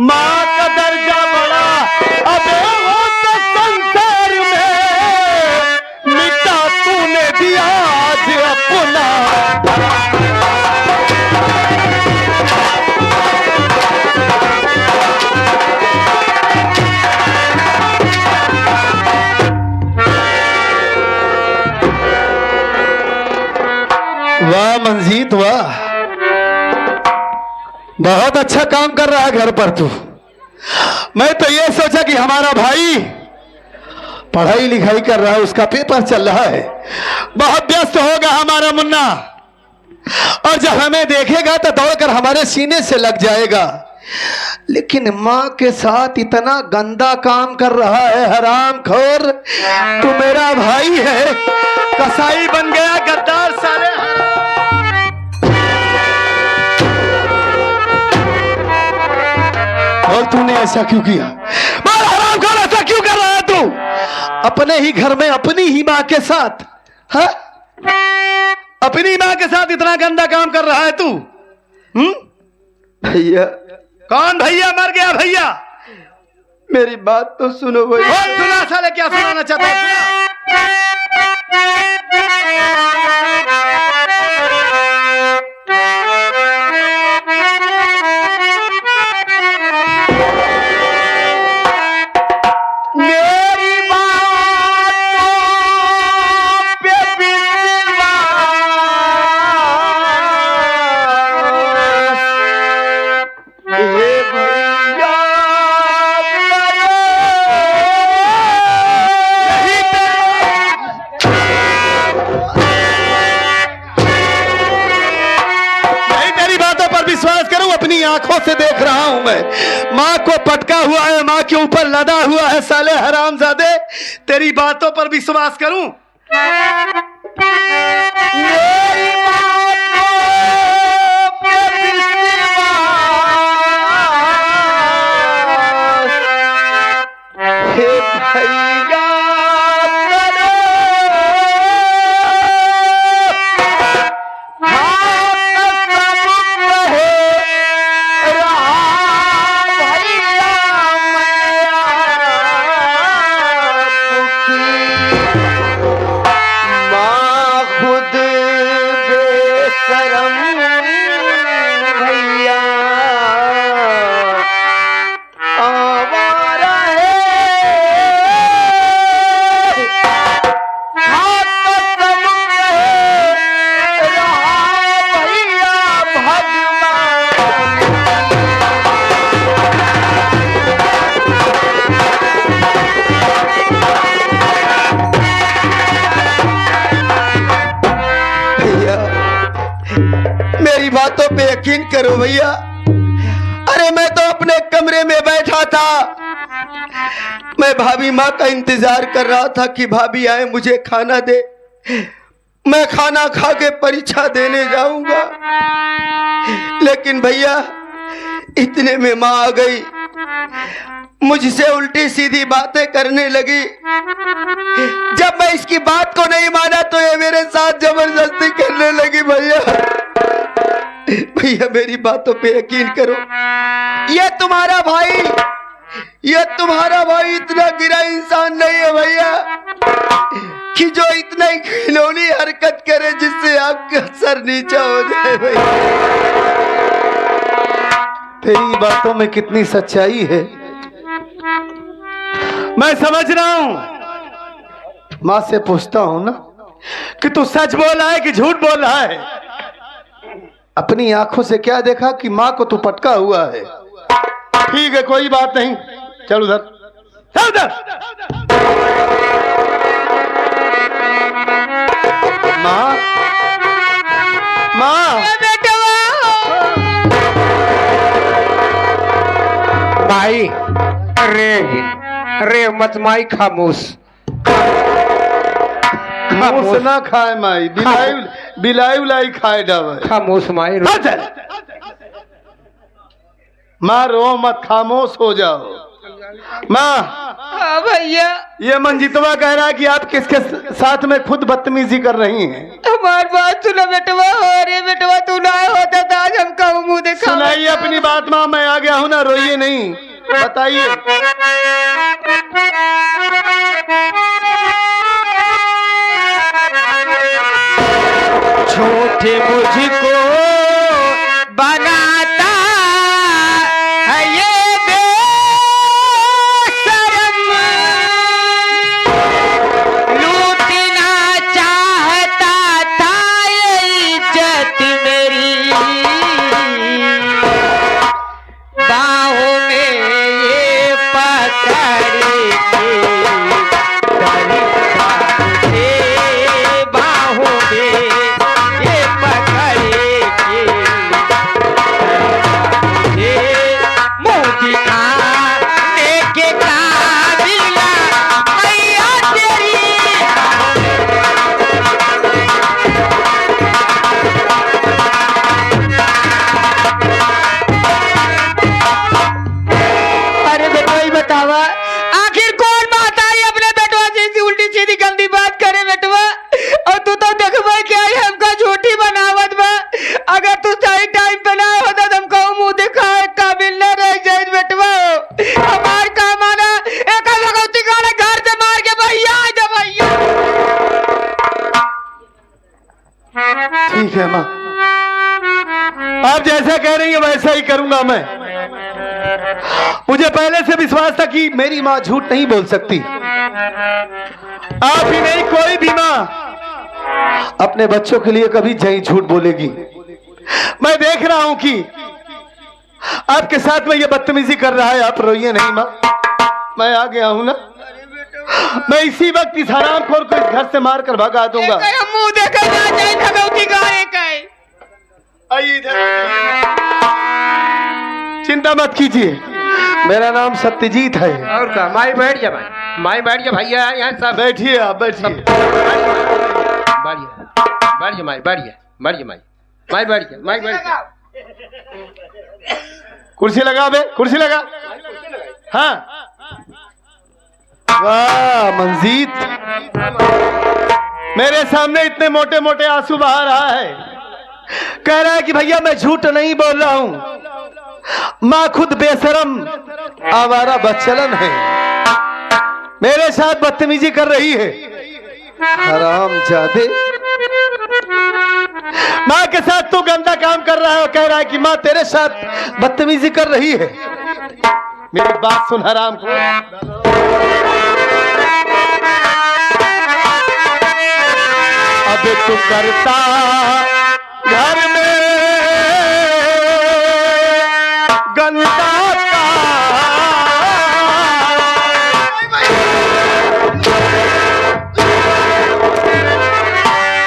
माँ का दर्जा बड़ा अबे वो तो संसार में मिटा तूने दिया आज अपना। वाह मंजीत वाह, बहुत अच्छा काम कर रहा है घर पर तू। मैं तो ये सोचा कि हमारा भाई पढ़ाई लिखाई कर रहा है, उसका पेपर चल रहा है, बहुत व्यस्त होगा हमारा मुन्ना, और जब हमें देखेगा तो दौड़कर हमारे सीने से लग जाएगा। लेकिन माँ के साथ इतना गंदा काम कर रहा है हरामखोर। तू मेरा भाई है, कसाई बन गया, गद्दार साले। और तूने ऐसा क्यों किया? बोल हरामखोर, ऐसा क्यों कर रहा है तू अपने ही घर में अपनी ही माँ के साथ? हाँ, अपनी माँ के साथ इतना गंदा काम कर रहा है तू? भैया। कौन भैया? मर गया भैया। मेरी बात तो सुनो भैया। सुना साले, क्या सुनाना चाहता है? आंखों से देख रहा हूं मैं, माँ को पटका हुआ है, माँ के ऊपर लदा हुआ है। साले हरामजादे, तेरी बातों पर विश्वास करूं? बातों पे यकीन करो भैया। अरे मैं तो अपने कमरे में बैठा था, मैं भाभी माँ का इंतजार कर रहा था कि भाभी आए मुझे खाना दे, मैं खाना खा के परीक्षा देने जाऊंगा। लेकिन भैया इतने में माँ आ गई, मुझसे उल्टी सीधी बातें करने लगी। जब मैं इसकी बात को नहीं माना तो ये मेरे साथ जबरदस्ती करने लगी। भैया मेरी बातों पे यकीन करो, ये तुम्हारा भाई इतना गिरा इंसान नहीं है भैया कि जो इतना ही खिलौनी हरकत करे जिससे आपका सर नीचा हो जाए। भैया तेरी बातों में कितनी सच्चाई है मैं समझ रहा हूं। माँ से पूछता हूं ना कि तू सच बोल रहा है कि झूठ बोल रहा है? अपनी आंखों से क्या देखा कि माँ को तू पटका हुआ है? ठीक है कोई बात नहीं, चल उधर, चल उधर। माँ, माँ, भाई अरे मत माई, खामोश खामोश ना खाए माई, बिलाई उलाई खाए डावे। खामोश माई, माँ रो मत, खामोश हो जाओ। माँ हाँ भैया, ये मंजीतवा कह रहा है कि आप किसके साथ में खुद बदतमीजी कर रही हैं। हमारी बात सुनो बेटवा। अरे बेटवा, तू ना होता तो आज हम कहूँ मुँह देखा। सुनाइए अपनी बात माँ, मैं आ गया हूँ ना, रोइए नहीं, बताइए। झूठे मुझको बनाता है ये बेशरम, लूटना चाहता था ये इज्जत मेरी, बाहों में ये पकड़ के बाहों में ये पकड़ के मुँह दिखाने के काबिल मैया तेरी। अरे बेटवा, ये बतावा आखिर कौन बात आई अपने बेटवा से ऐसी उल्टी सीधी गंदी बात करे बेटवा। और तू तो देखबा क्या है हमका झूठी बनावत बा। अगर तू सही टाइम पे ना होता तो हमको मुंह दिखाए काबिल न रह जाए बेटवा। हमार काम आना एक लगौती गाने घर से मार के भैया आ जा भैया। ठीक है माँ, आप जैसा कह रही हैं वैसा ही करूंगा मैं। मुझे पहले से विश्वास था कि मेरी माँ झूठ नहीं बोल सकती। आप ही नहीं, कोई भी माँ अपने बच्चों के लिए कभी जहीं झूठ बोलेगी। मैं देख रहा हूं कि आपके साथ में ये बदतमीजी कर रहा है। आप रोइए नहीं माँ, मैं आ गया हूं ना। मैं इसी वक्त इस हरामखोर को इस घर से मार कर भगा दूंगा। मुंह देखा ना जाए लगौती गाने का। आइए इधर। चिंता मत कीजिए, मेरा नाम सत्यजीत है। और का माई बैठ जा भाई, माई बैठ जा भैया, यहाँ सब बैठिए, आप बैठिए। बैठ जा माई, बैठ जा माई, माई बैठ जा, माई बैठ जा। कुर्सी लगा बे, कुर्सी लगा। हाँ, वाह मंजीत, मेरे सामने इतने मोटे मोटे आंसू बहा रहा है। कह रहा है कि भैया मैं झूठ नहीं बोल रहा हूं, माँ खुद बेशरम आवारा बच्चलन है, मेरे साथ बदतमीजी कर रही है। हरामजादे, माँ के साथ तू गंदा काम कर रहा है और कह रहा है कि माँ तेरे साथ बदतमीजी कर रही है। मेरी बात सुन हराम को, अब तू करता घर में गंदा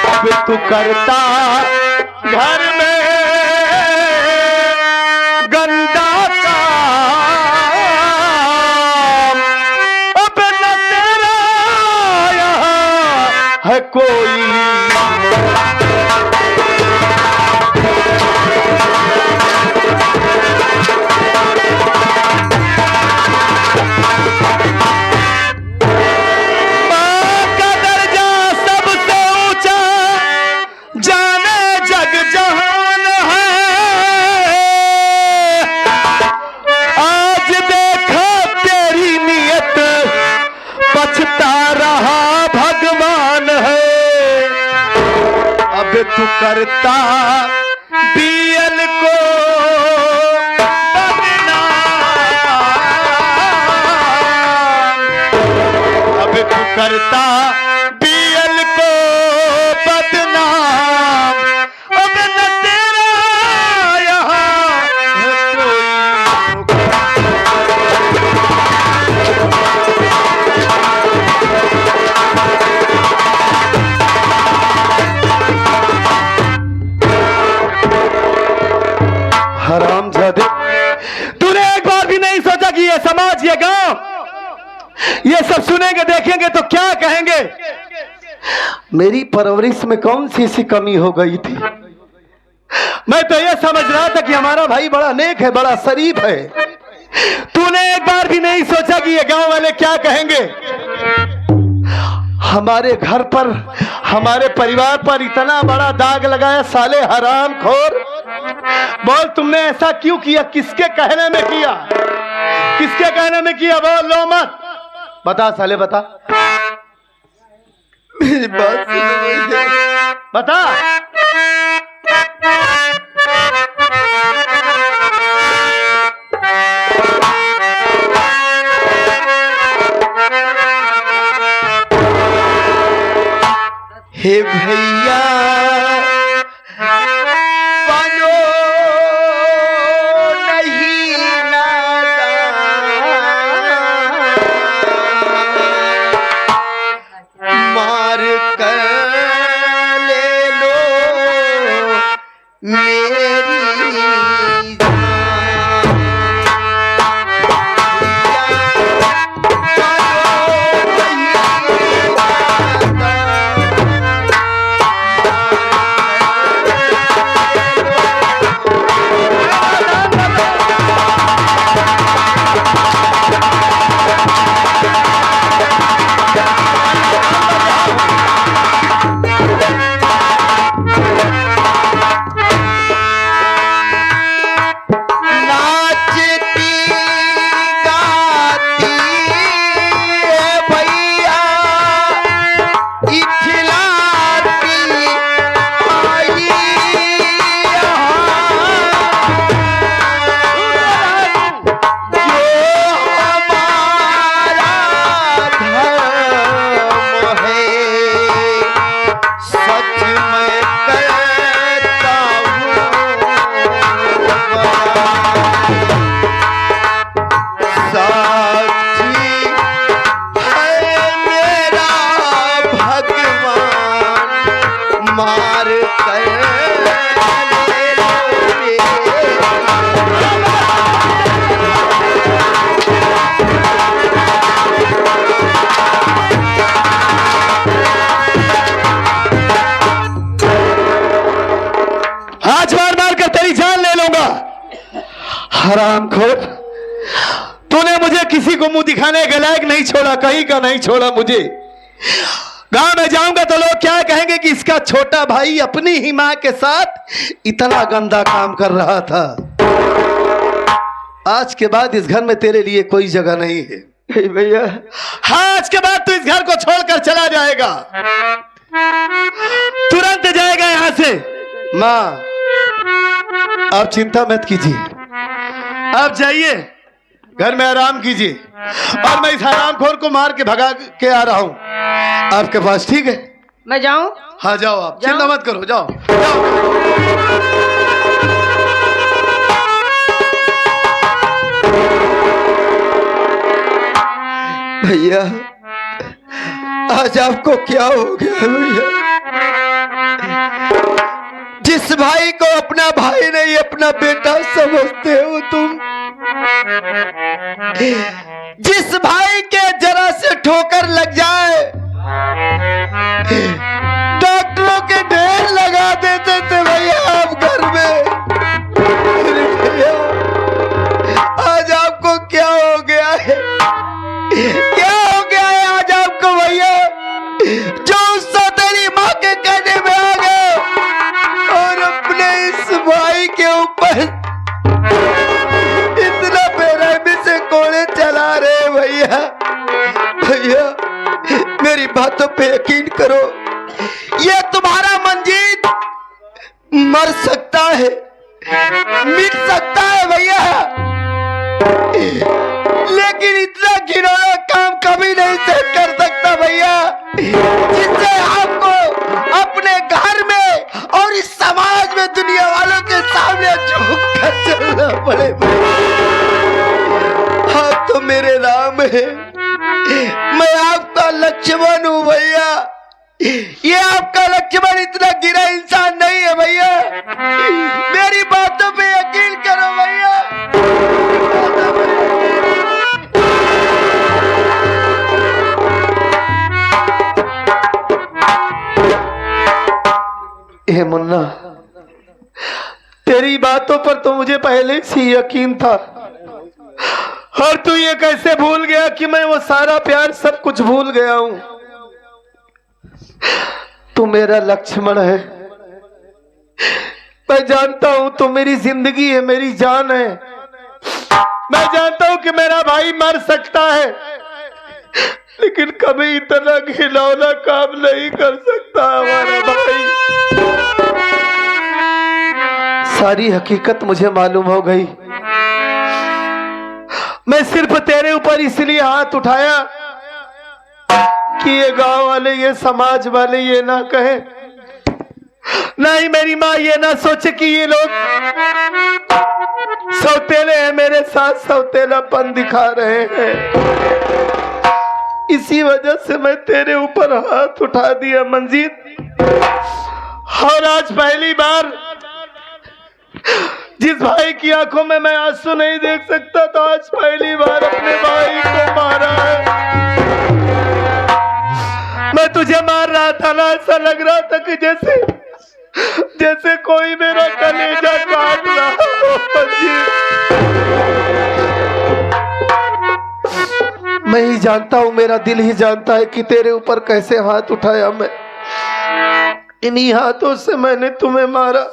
अब तू करता घर में गंदा काम, अब न तेरा यहाँ है कोई। तू करता बीएल को बदनाम, अब तू करता बीएल को बदनाम, अब न तेरा यहाँ है कोई। हरामजादे, तूने एक बार भी नहीं सोचा कि ये समाज, ये गांव, ये सब सुनेंगे देखेंगे तो क्या कहेंगे। मेरी परवरिश में कौन सी ऐसी कमी हो गई थी। मैं तो ये समझ रहा था कि हमारा भाई बड़ा नेक है, बड़ा शरीफ है, तूने एक बार भी नहीं सोचा कि ये गांव वाले क्या कहेंगे? हमारे घर पर, हमारे परिवार पर इतना बड़ा दाग लगाया साले हरामखोर। बोल तुमने ऐसा क्यों किया? किसके कहने में किया? किसके कहने में किया? बोल लो मत, बता साले बता, मेरी बात सुनो भैया। बता। हे भैया बनो नहीं नादान, मार कर ले लो मेरी जान। हरामखोर, तूने मुझे किसी को मुंह दिखाने के लायक नहीं छोड़ा, कहीं का नहीं छोड़ा। मुझे गांव में जाऊंगा तो लोग क्या कहेंगे कि इसका छोटा भाई अपनी ही मां के साथ इतना गंदा काम कर रहा था। आज के बाद इस घर में तेरे लिए कोई जगह नहीं है भैया। हाँ, आज के बाद तू इस घर को छोड़कर चला जाएगा, तुरंत जाएगा यहां से। मां, आप चिंता मत कीजिए, आप जाइए, घर में आराम कीजिए, और मैं इस हरामखोर को मार के भगा के आ रहा हूं आपके पास। ठीक है? मैं जाऊं? हाँ जाओ, आप जाऊं? चिंता मत करो, जाओ जाओ। भैया आज आपको क्या हो गया भैया? जिस भाई को अपना भाई नहीं अपना बेटा समझते हो तुम, जिस भाई के जरा से ठोकर लग जाए डॉक्टरों के ढेर लगा देते थे भैया आप घर में। भैया आज आपको क्या हो गया है? क्या हो गया है आज आपको भैया, जो उससे तेरी माँ के कहने में आ गए और अपने इस भाई के ऊपर इतना बेरहमी से कोड़े चला रहे भैया। भैया मेरी बातों पे यकीन करो, ये तुम्हारा मंजीत मर सकता है, मिट सकता है भैया, लेकिन इतना घिनौना काम कभी नहीं से कर सकता भैया जिससे आपको अपने घर में और इस समाज में दुनिया वालों के सामने झुक कर चलना पड़े। आप तो मेरे राम है, मैं आपका लक्ष्मण हूँ भैया। ये आपका लक्ष्मण इतना गिरा इंसान नहीं है भैया, मेरी बातों पे यकीन करो भैया। हे मुन्ना, तेरी बातों पर तो मुझे पहले से यकीन था, और तू ये कैसे भूल गया कि मैं वो सारा प्यार सब कुछ भूल गया हूं? तू मेरा लक्ष्मण है। मैं जानता हूं तू मेरी जिंदगी है, मेरी जान है। मैं जानता हूं कि मेरा भाई मर सकता है, लेकिन कभी इतना घिनौना काम नहीं कर सकता हमारा भाई। सारी हकीकत मुझे मालूम हो गई। मैं सिर्फ तेरे ऊपर इसलिए हाथ उठाया कि ये गांव वाले, ये समाज वाले ये ना कहे, नहीं मेरी माँ ये ना सोचे कि ये लोग सौतेले हैं, मेरे साथ सौतेलापन दिखा रहे हैं। इसी वजह से मैं तेरे ऊपर हाथ उठा दिया मंजीत। और आज पहली बार जिस भाई की आंखों में मैं आंसू नहीं देख सकता था, आज पहली बार अपने भाई को मारा है। मैं तुझे मार रहा था ना, ऐसा लग रहा था कि जैसे कोई मेरा कलेजा काट रहा हो। मैं ही जानता हूं, मेरा दिल ही जानता है कि तेरे ऊपर कैसे हाथ उठाया मैं। इन्हीं हाथों से मैंने तुम्हें मारा,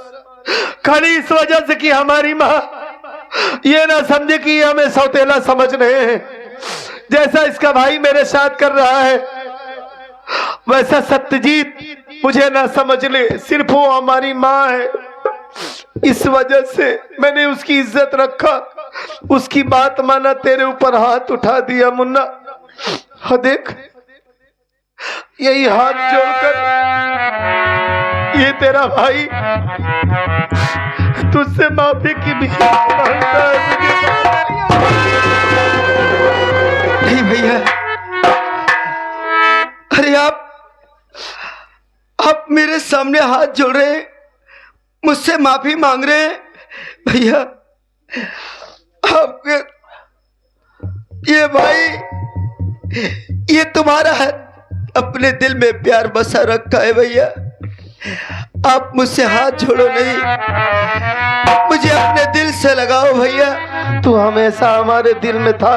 खाली इस वजह से कि हमारी माँ ये ना समझे कि हमें सौतेला समझ रहे हैं। जैसा इसका भाई मेरे साथ कर रहा है, वैसा सत्यजीत मुझे ना समझ ले, सिर्फ वो हमारी माँ है। इस वजह से मैंने उसकी इज्जत रखा, उसकी बात माना, तेरे ऊपर हाथ उठा दिया मुन्ना। हाँ देख, यही हाथ जोड़कर ये तेरा भाई तुझसे माफी की भीख मांगता है। नहीं भैया, अरे आप मेरे सामने हाथ जोड़ रहे हैं, मुझसे माफी मांग रहे हैं। भैया आपके ये भाई, ये तुम्हारा है, अपने दिल में प्यार बसा रखा है। भैया आप मुझसे हाथ जोड़ो नहीं, मुझे अपने दिल से लगाओ। भैया तू हमेशा हमारे दिल में था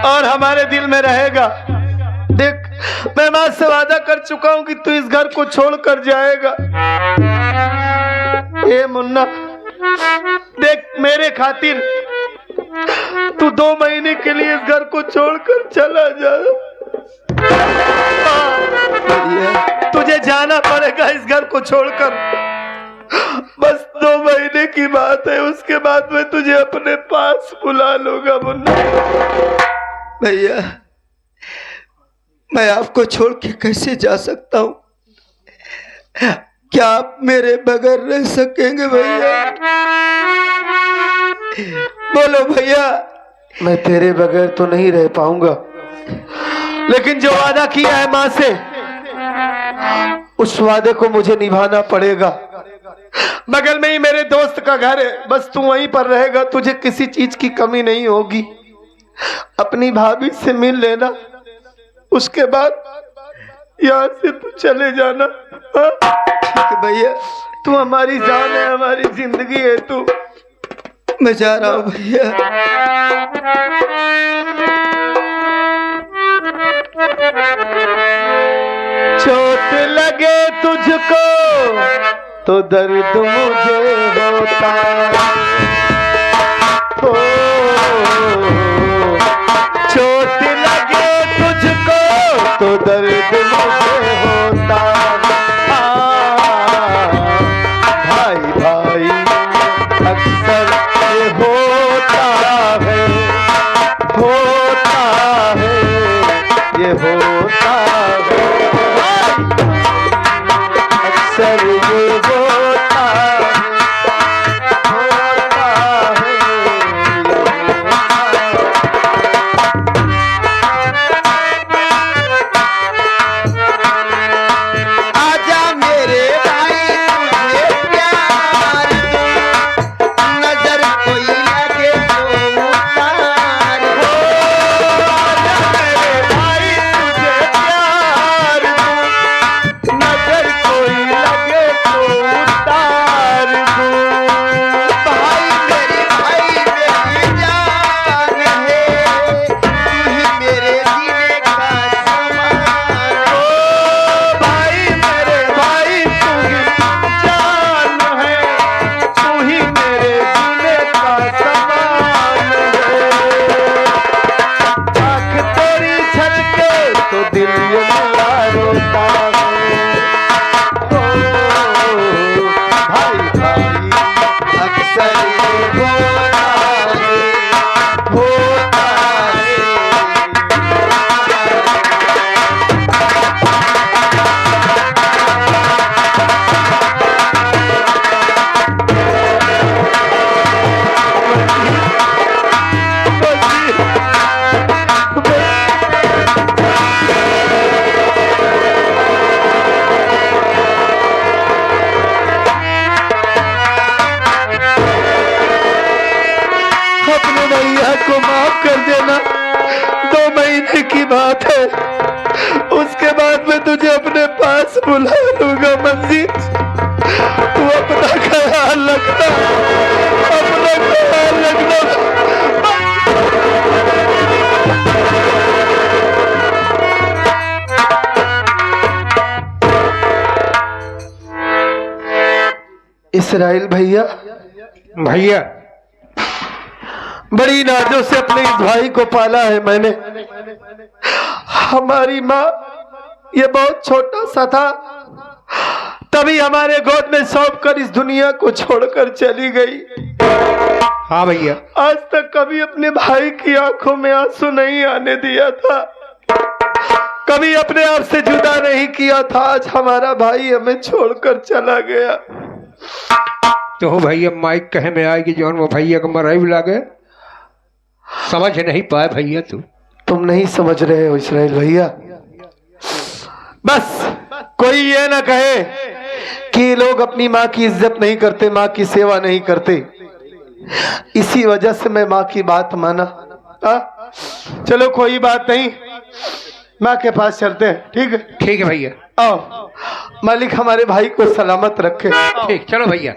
और हमारे दिल में रहेगा। देख, मैं मां से वादा कर चुका हूं कि तू इस घर को छोड़कर जाएगा। ए मुन्ना देख, मेरे खातिर तू 2 महीने के लिए इस घर को छोड़कर चला जा। तुझे जाना पड़ेगा इस घर को छोड़कर, बस 2 महीने की बात है, उसके बाद मैं तुझे अपने पास बुला लूंगा मुन्ना। भैया मैं आपको छोड़ के कैसे जा सकता हूँ? क्या आप मेरे बगैर रह सकेंगे भैया? बोलो भैया। मैं तेरे बगैर तो नहीं रह पाऊंगा, लेकिन जो वादा किया है मां से, उस वादे को मुझे निभाना पड़ेगा। बगल में ही मेरे दोस्त का घर है, बस तू वहीं पर रहेगा, तुझे किसी चीज की कमी नहीं होगी। अपनी भाभी से मिल लेना, उसके बाद यहाँ से तू चले जाना। हाँ? ठीक है भैया, तू हमारी जान है, हमारी जिंदगी है तू। मैं जा रहा हूँ भैया। चोट लगे तुझको तो दर्द मुझे होता हो, चोट लगे तुझको तो दर्द मुझे होता। भाई भाई अक्सर ये होता है, ये होता है, अक्सर ये होता है। आजा मेरे भाई तुझे प्यार दूं, नजर कोई लगे तो उतार दूं। आजा मेरे भाई तुझे प्यार दूं, नजर कोई लगे तो उतार को माफ कर देना। 2 महीने की बात है, उसके बाद मैं तुझे अपने पास बुला लूंगा। मंजीत, तू अपना ख्याल रखना, अपना ख्याल रखना। इसराइल भैया, भैया बड़ी नाजों से अपने इस भाई को पाला है मैंने। हमारी माँ ये बहुत छोटा सा था, तभी हमारे गोद में सौंप कर इस दुनिया को छोड़कर चली गई। हाँ भैया, आज तक कभी अपने भाई की आंखों में आंसू नहीं आने दिया था, कभी अपने आप से जुदा नहीं किया था। आज हमारा भाई हमें छोड़कर चला गया। तो भैया माइक कहे में आएगी जौन वो भैया को मराई भी लागे, समझ नहीं पाए भैया। तुम नहीं समझ रहे हो इसराइल भैया। बस कोई ये ना कहे कि लोग अपनी माँ की इज्जत नहीं करते, माँ की सेवा नहीं करते। इसी वजह से मैं माँ की बात माना। चलो कोई बात नहीं, माँ के पास चलते हैं। ठीक है? ठीक है भैया। आओ, मालिक हमारे भाई को सलामत रखे। ठीक, चलो भैया।